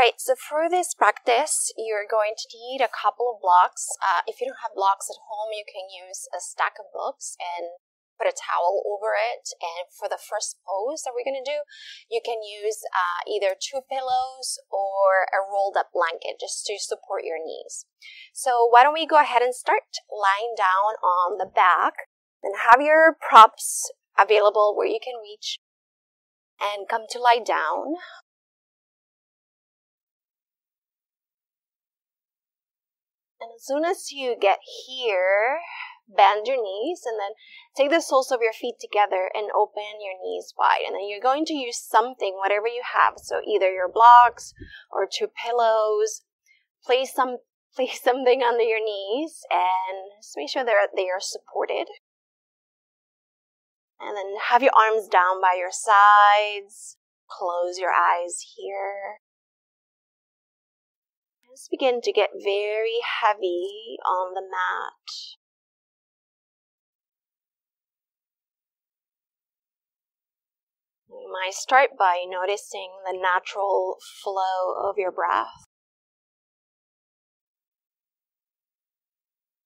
Alright, so for this practice, you're going to need a couple of blocks. If you don't have blocks at home, you can use a stack of books and put a towel over it. And for the first pose that we're going to do, you can use either 2 pillows or a rolled up blanket just to support your knees. So why don't we go ahead and start lying down on the back and have your props available where you can reach and come to lie down. And as soon as you get here, bend your knees and then take the soles of your feet together and open your knees wide. And then you're going to use something, whatever you have. So either your blocks or 2 pillows. Place something under your knees and just make sure they are supported. And then have your arms down by your sides. Close your eyes here. Just begin to get very heavy on the mat. You might start by noticing the natural flow of your breath.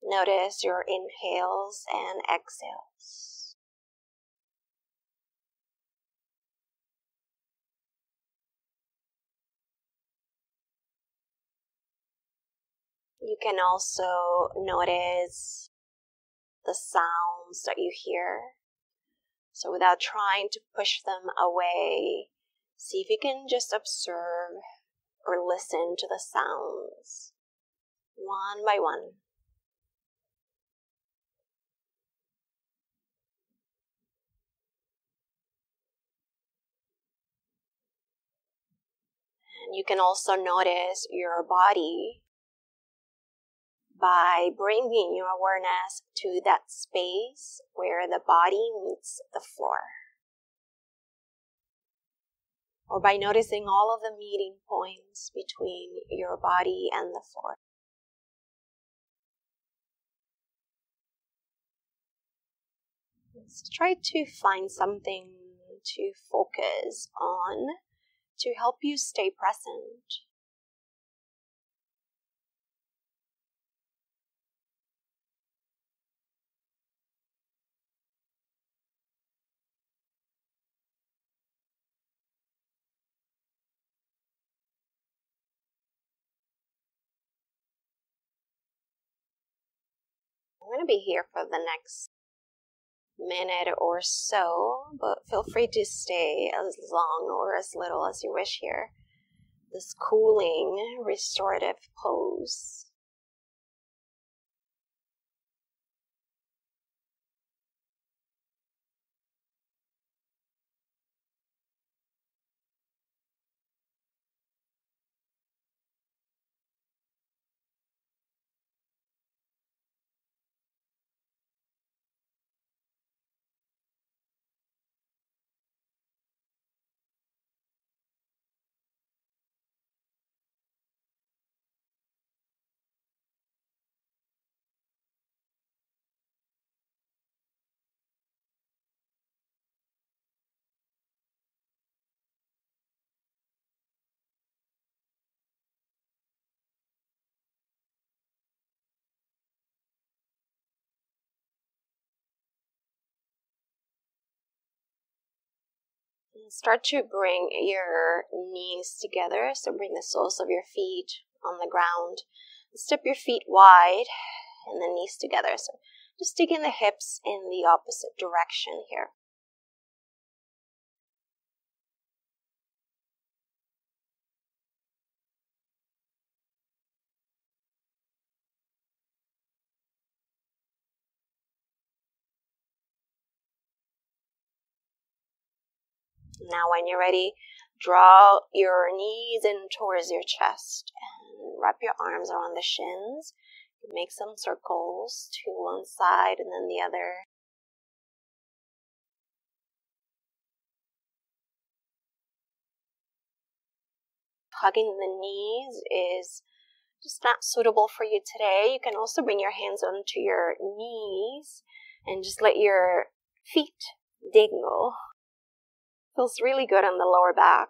Notice your inhales and exhales. You can also notice the sounds that you hear. So without trying to push them away, see if you can just observe or listen to the sounds one by one. And you can also notice your body by bringing your awareness to that space where the body meets the floor. Or by noticing all of the meeting points between your body and the floor. Let's try to find something to focus on to help you stay present. I'm going to be here for the next minute or so, but feel free to stay as long or as little as you wish here. This cooling, restorative pose. Start to bring your knees together, so bring the soles of your feet on the ground. Step your feet wide and the knees together. So just taking the hips in the opposite direction here. Now when you're ready, draw your knees in towards your chest and wrap your arms around the shins. Make some circles to one side and then the other. Hugging the knees is just not suitable for you today. You can also bring your hands onto your knees and just let your feet dangle. Feels really good on the lower back.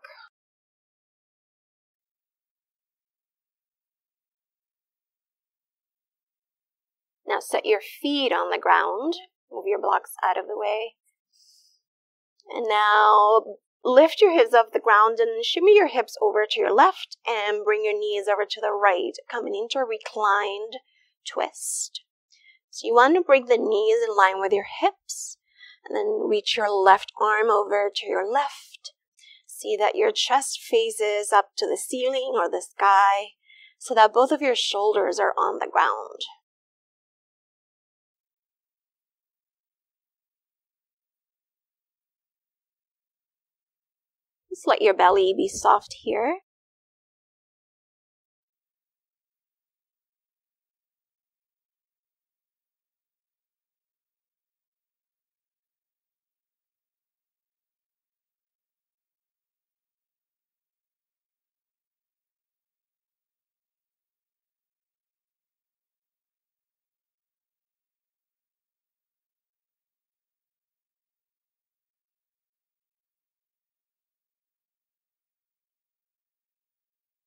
Now set your feet on the ground. Move your blocks out of the way. And now lift your hips off the ground and shimmy your hips over to your left and bring your knees over to the right, coming into a reclined twist. So you want to bring the knees in line with your hips and then reach your left arm over to your left. See that your chest faces up to the ceiling or the sky so that both of your shoulders are on the ground. Just let your belly be soft here.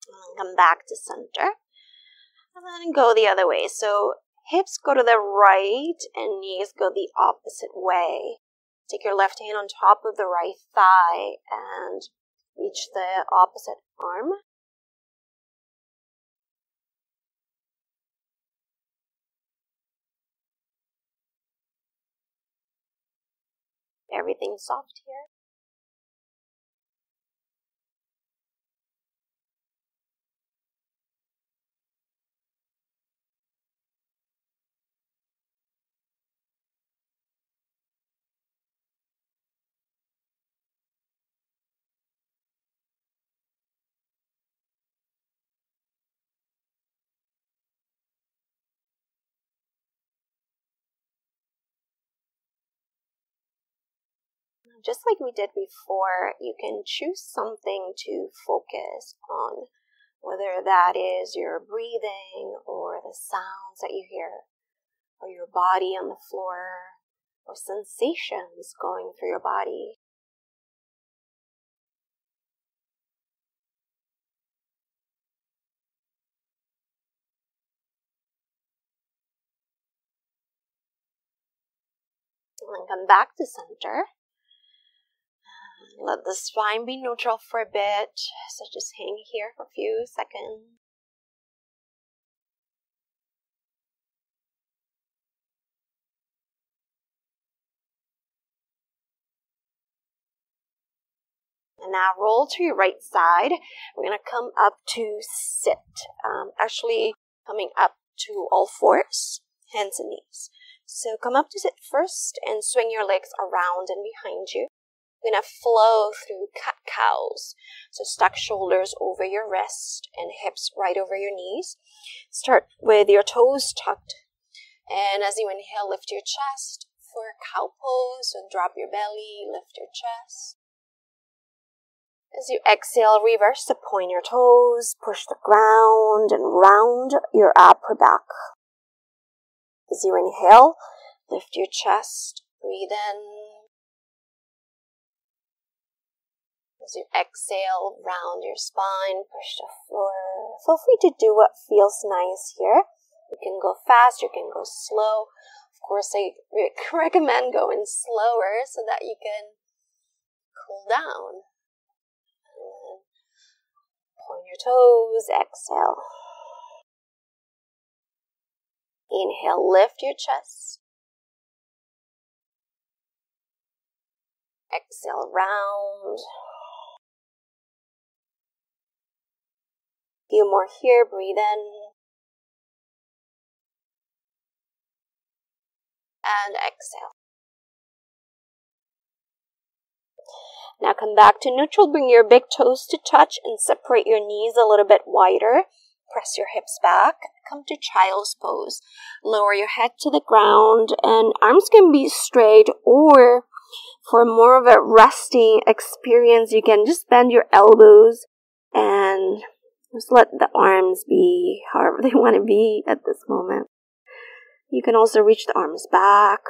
And come back to center. And then go the other way. So hips go to the right and knees go the opposite way. Take your left hand on top of the right thigh and reach the opposite arm. Everything's soft here. Just like we did before, you can choose something to focus on, whether that is your breathing or the sounds that you hear, or your body on the floor, or sensations going through your body. And then come back to center. Let the spine be neutral for a bit. So just hang here for a few seconds. And now roll to your right side. We're going to come up to sit. Actually coming up to all fours, hands and knees. So come up to sit first and swing your legs around and behind you. We're going to flow through cat-cows. So stack shoulders over your wrist and hips right over your knees. Start with your toes tucked. And as you inhale, lift your chest for cow pose. So drop your belly, lift your chest. As you exhale, reverse to point your toes, push the ground, and round your upper back. As you inhale, lift your chest, breathe in. As you exhale, round your spine, push the floor. Feel free to do what feels nice here. You can go fast, you can go slow. Of course, I recommend going slower so that you can cool down. Point your toes, exhale. Inhale, lift your chest. Exhale, round. A few more here, breathe in. And exhale. Now come back to neutral. Bring your big toes to touch and separate your knees a little bit wider. Press your hips back. Come to child's pose. Lower your head to the ground and arms can be straight, or for more of a resting experience, you can just bend your elbows and just let the arms be however they want to be at this moment. You can also reach the arms back.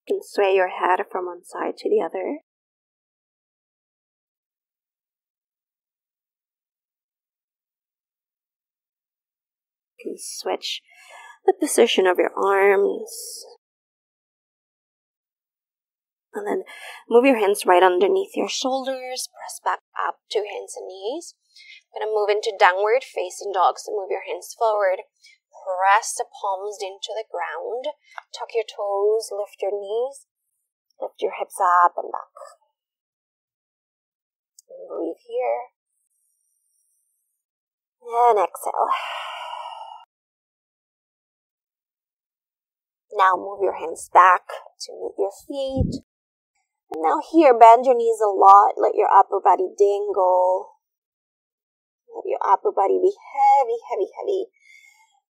You can sway your head from one side to the other. You can switch the position of your arms. And then move your hands right underneath your shoulders. Press back up to hands and knees. I'm going to move into downward facing dog. So move your hands forward. Press the palms into the ground. Tuck your toes. Lift your knees. Lift your hips up and back. And breathe here. And exhale. Now move your hands back to meet your feet. And now here, bend your knees a lot. Let your upper body dangle. Let your upper body be heavy, heavy, heavy.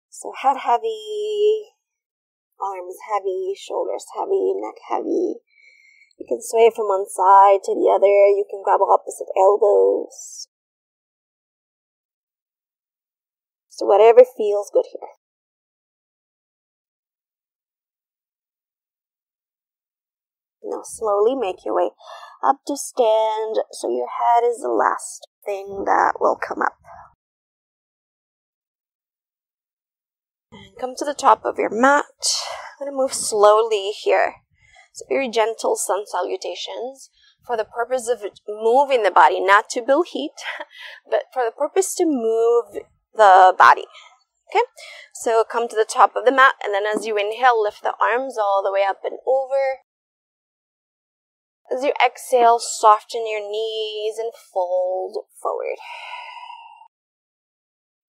So head heavy, arms heavy, shoulders heavy, neck heavy. You can sway from one side to the other. You can grab opposite elbows. So whatever feels good here. Now slowly make your way up to stand, so your head is the last thing that will come up. And come to the top of your mat. I'm going to move slowly here. So very gentle sun salutations for the purpose of moving the body, not to build heat, but for the purpose to move the body. Okay, so come to the top of the mat, and then as you inhale, lift the arms all the way up and over. As you exhale, soften your knees and fold forward.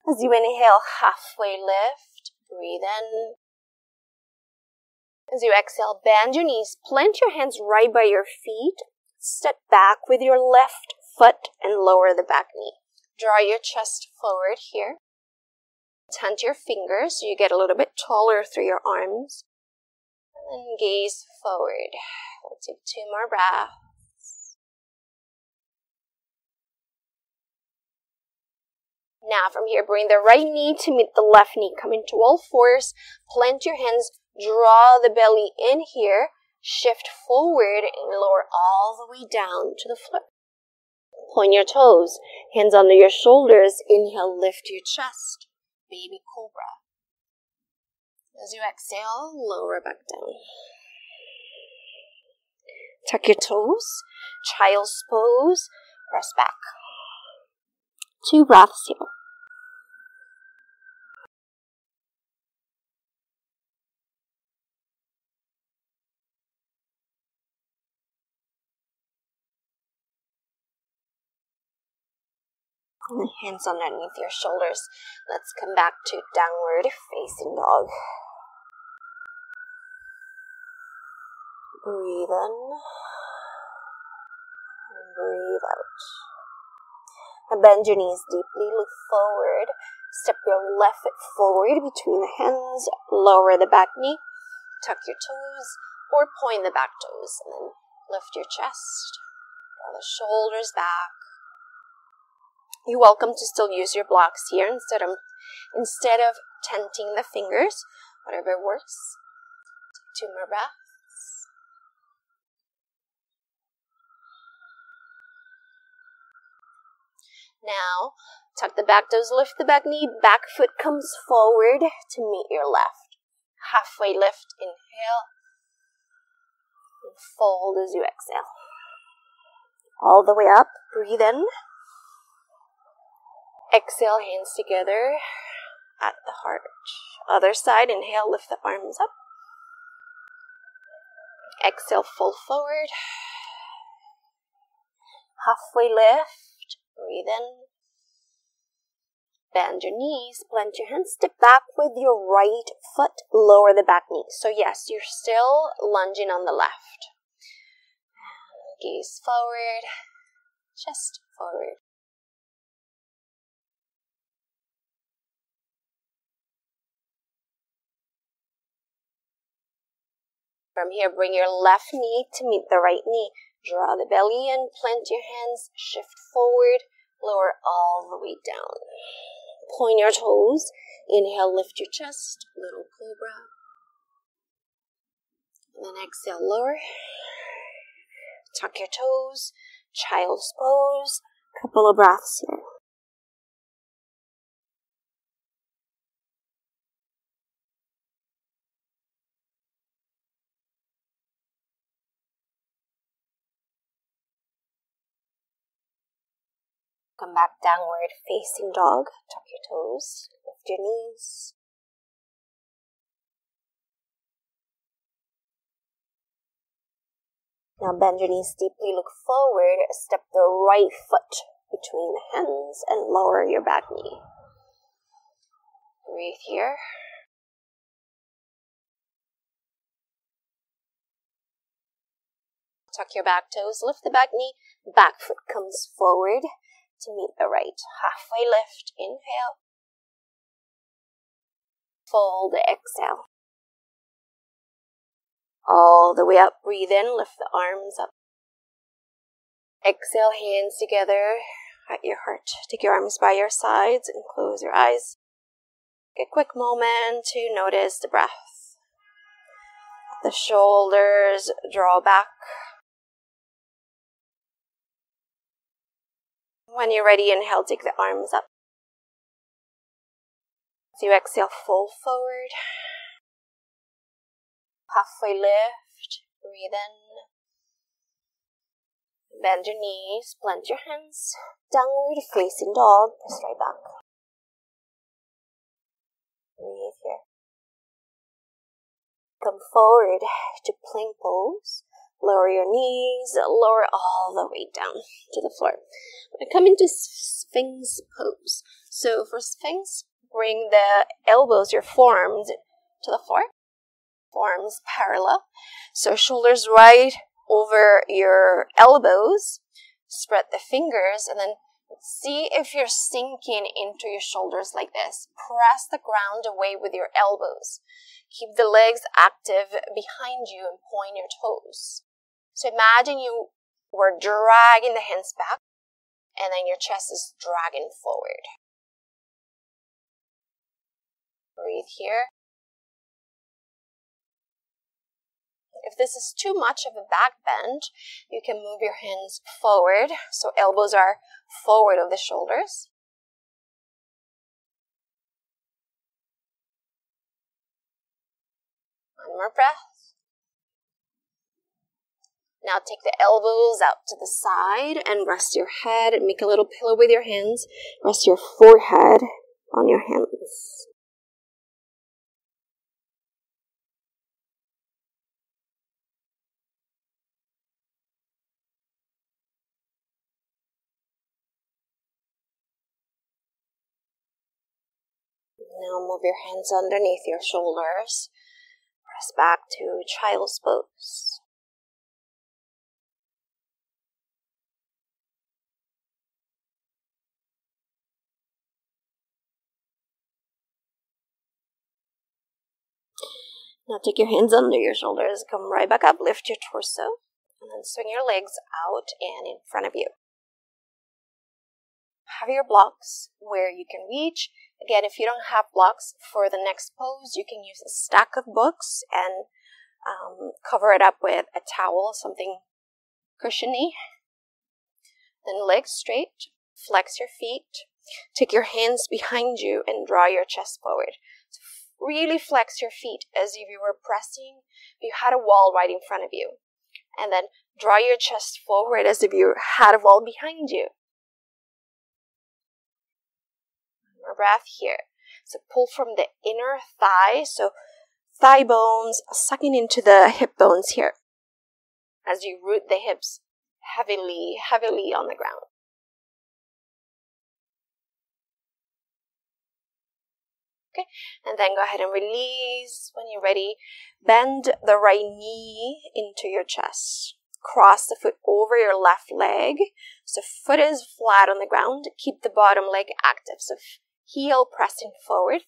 As you inhale, halfway lift, breathe in. As you exhale, bend your knees, plant your hands right by your feet, step back with your left foot and lower the back knee. Draw your chest forward here. Tunt your fingers so you get a little bit taller through your arms. And gaze forward. We'll take 2 more breaths. Now from here, bring the right knee to meet the left knee. Come into all fours. Plant your hands. Draw the belly in here. Shift forward and lower all the way down to the floor. Point your toes. Hands under your shoulders. Inhale, lift your chest. Baby cobra. As you exhale, lower back down. Tuck your toes. Child's pose. Press back. 2 breaths here. And hands underneath your shoulders. Let's come back to downward facing dog. Breathe in. And breathe out. And bend your knees deeply. Look forward. Step your left foot forward between the hands. Lower the back knee. Tuck your toes or point the back toes. And then lift your chest. Draw the shoulders back. You're welcome to still use your blocks here instead of tenting the fingers. Whatever works. Take 2 more breaths. Now, tuck the back toes, lift the back knee, back foot comes forward to meet your left. Halfway lift, inhale, and fold as you exhale. All the way up, breathe in. Exhale, hands together at the heart. Other side, inhale, lift the arms up. Exhale, fold forward. Halfway lift, breathe in. Bend your knees, plant your hands, step back with your right foot, lower the back knee. So yes, you're still lunging on the left. Gaze forward, chest forward. From here, bring your left knee to meet the right knee. Draw the belly in, plant your hands, shift forward, lower all the way down. Point your toes. Inhale, lift your chest, little cobra. And then exhale, lower. Tuck your toes. Child's pose. Couple of breaths here. Come back, downward facing dog. Tuck your toes. Lift your knees. Now bend your knees deeply, look forward, step the right foot between the hands and lower your back knee. Breathe here. Tuck your back toes, lift the back knee, back foot comes forward to meet the right. Halfway lift, inhale. Fold, exhale. All the way up, breathe in, lift the arms up. Exhale, hands together at your heart. Take your arms by your sides and close your eyes. Take a quick moment to notice the breath. The shoulders draw back. When you're ready, inhale, take the arms up. As you exhale, fold forward. Halfway lift, breathe in. Bend your knees, plant your hands. Downward facing dog, press right back. Breathe here. Come forward to plank pose. Lower your knees, lower all the way down to the floor. Come into Sphinx Pose. So for Sphinx, bring the elbows, your forearms to the floor. Forearms parallel. So shoulders right over your elbows. Spread the fingers and then see if you're sinking into your shoulders like this. Press the ground away with your elbows. Keep the legs active behind you and point your toes. So imagine you were dragging the hands back and then your chest is dragging forward. Breathe here. If this is too much of a back bend, you can move your hands forward. So elbows are forward of the shoulders. One more breath. Now take the elbows out to the side and rest your head and make a little pillow with your hands. Rest your forehead on your hands. Now move your hands underneath your shoulders. Press back to Child's Pose. Now take your hands under your shoulders, come right back up, lift your torso, and then swing your legs out and in front of you. Have your blocks where you can reach. Again, if you don't have blocks for the next pose, you can use a stack of books and cover it up with a towel, something cushiony. Then legs straight, flex your feet, take your hands behind you and draw your chest forward. So really flex your feet as if you were pressing, you had a wall right in front of you. And then draw your chest forward as if you had a wall behind you. More breath here. So pull from the inner thigh, so thigh bones sucking into the hip bones here. As you root the hips heavily on the ground. Okay, and then go ahead and release. When you're ready, bend the right knee into your chest. Cross the foot over your left leg. So foot is flat on the ground. Keep the bottom leg active. So heel pressing forward.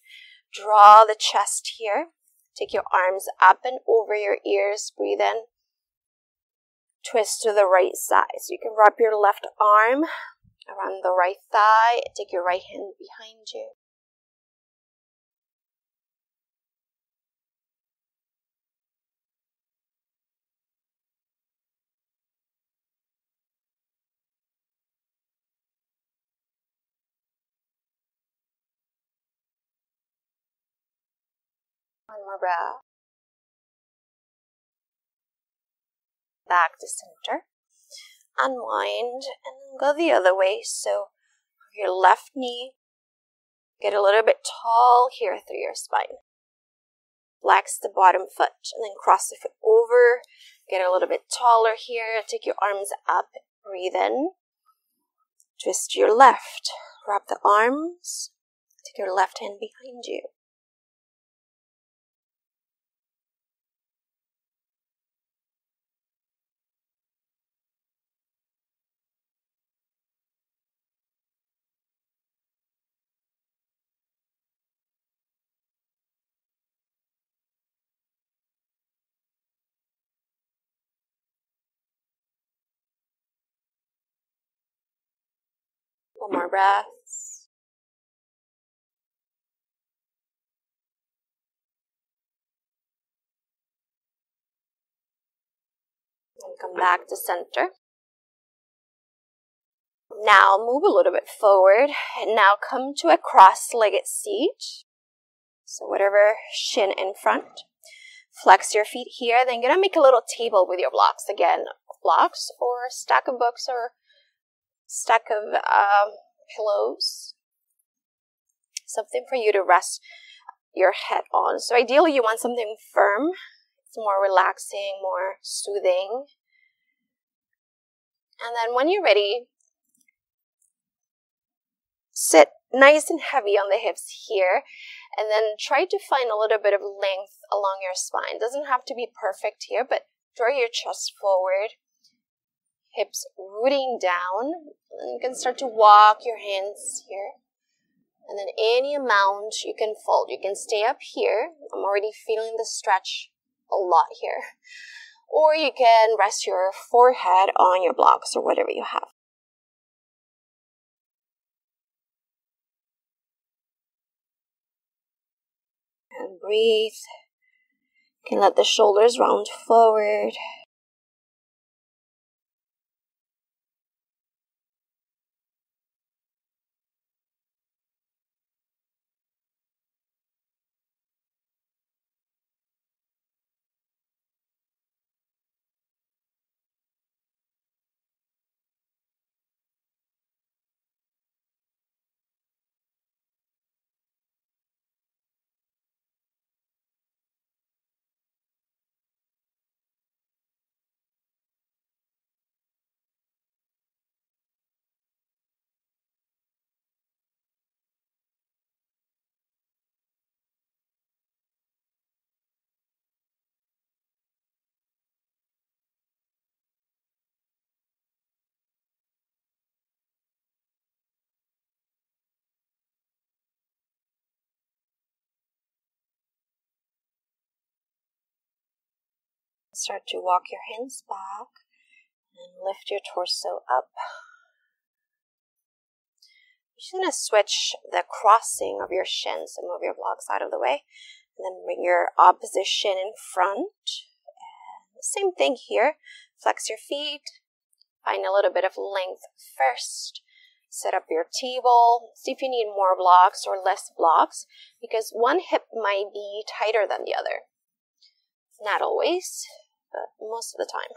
Draw the chest here. Take your arms up and over your ears. Breathe in. Twist to the right side. So you can wrap your left arm around the right thigh. Take your right hand behind you. more breath. Back to center. Unwind and then go the other way. So your left knee, get a little bit tall here through your spine. Flex the bottom foot and then cross the foot over. Get a little bit taller here. Take your arms up. Breathe in. Twist your left. Wrap the arms. Take your left hand behind you. One more breath. And come back to center. Now move a little bit forward and now come to a cross-legged seat. So whatever shin in front. Flex your feet here. Then you're going to make a little table with your blocks. Again, blocks or stack of books or stack of pillows. Something for you to rest your head on. So ideally you want something firm. It's more relaxing, more soothing. And then when you're ready, sit nice and heavy on the hips here. And then try to find a little bit of length along your spine. It doesn't have to be perfect here, but draw your chest forward. Hips rooting down. And you can start to walk your hands here. And then any amount you can fold. You can stay up here. I'm already feeling the stretch a lot here. Or you can rest your forehead on your blocks or whatever you have. And breathe. You can let the shoulders round forward. Start to walk your hands back and lift your torso up. You're just going to switch the crossing of your shins and move your blocks out of the way. And then bring your opposite shin in front. And the same thing here. Flex your feet. Find a little bit of length first. Set up your table. See if you need more blocks or less blocks, because one hip might be tighter than the other. Not always, but most of the time.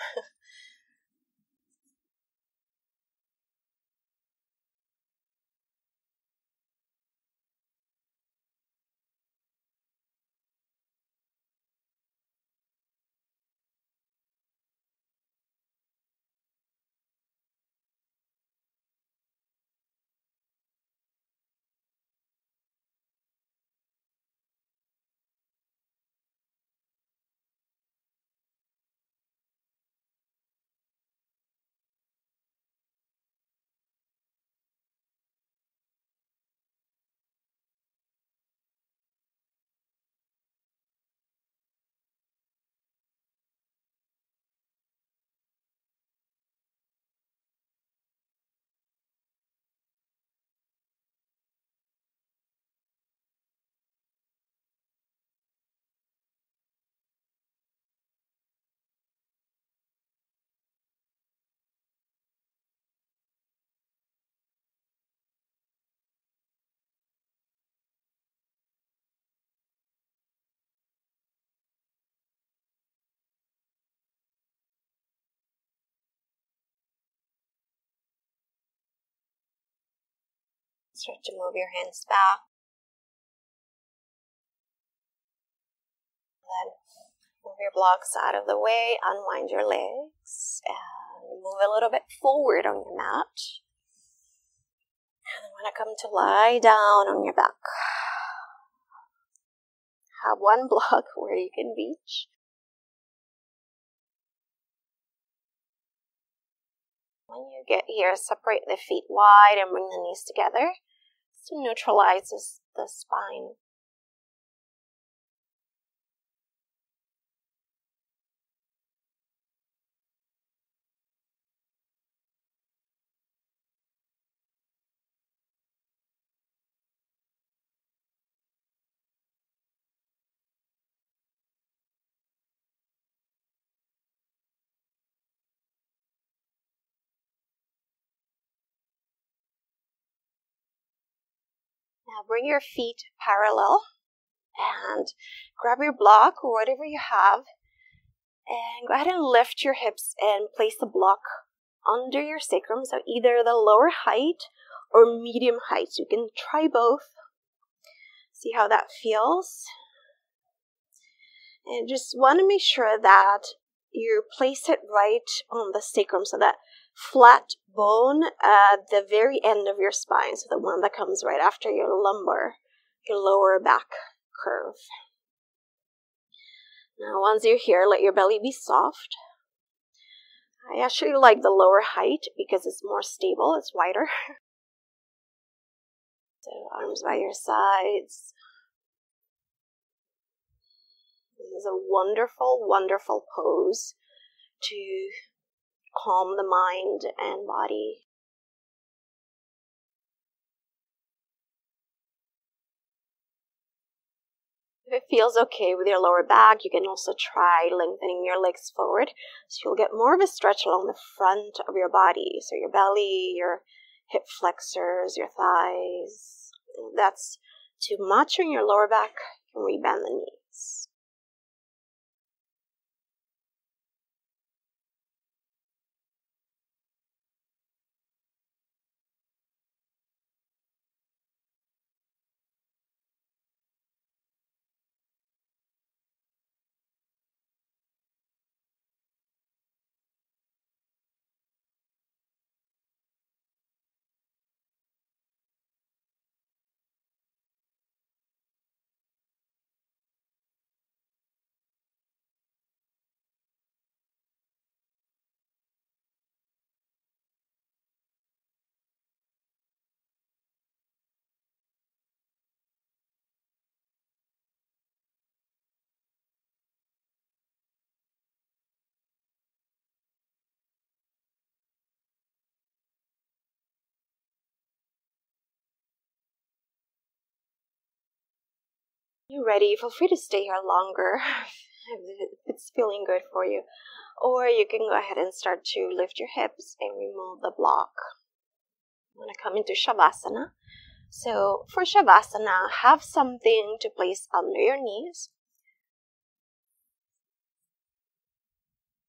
Start to move your hands back. Then move your blocks out of the way, unwind your legs, and move a little bit forward on your mat. And I want to come to lie down on your back. Have one block where you can reach. When you get here, separate the feet wide and bring the knees together to neutralize the spine. Now bring your feet parallel and grab your block or whatever you have and go ahead and lift your hips and place the block under your sacrum, so either the lower height or medium height. You can try both. See how that feels. And just want to make sure that you place it right on the sacrum, so that flat bone at the very end of your spine, so the one that comes right after your lumbar, your lower back curve. Now once you're here, let your belly be soft. I actually like the lower height because it's more stable, it's wider. So arms by your sides. This is a wonderful, wonderful pose to calm the mind and body. If it feels okay with your lower back, you can also try lengthening your legs forward, so you'll get more of a stretch along the front of your body. So your belly, your hip flexors, your thighs. If that's too much on your lower back, you can rebend the knees. You're ready, feel free to stay here longer if it's feeling good for you. Or you can go ahead and start to lift your hips and remove the block. I'm going to come into Shavasana. So for Shavasana, have something to place under your knees.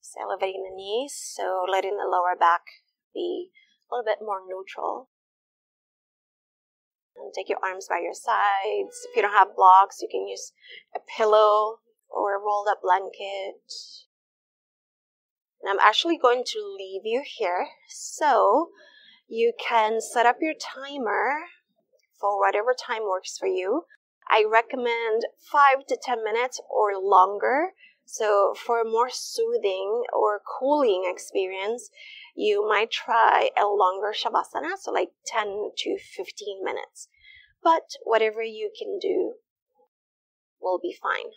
Just elevating the knees, so letting the lower back be a little bit more neutral. And take your arms by your sides. If you don't have blocks, you can use a pillow or a rolled up blanket. And I'm actually going to leave you here so you can set up your timer for whatever time works for you. I recommend 5 to 10 minutes or longer. So for a more soothing or cooling experience, you might try a longer Shavasana, so like 10 to 15 minutes. But whatever you can do will be fine.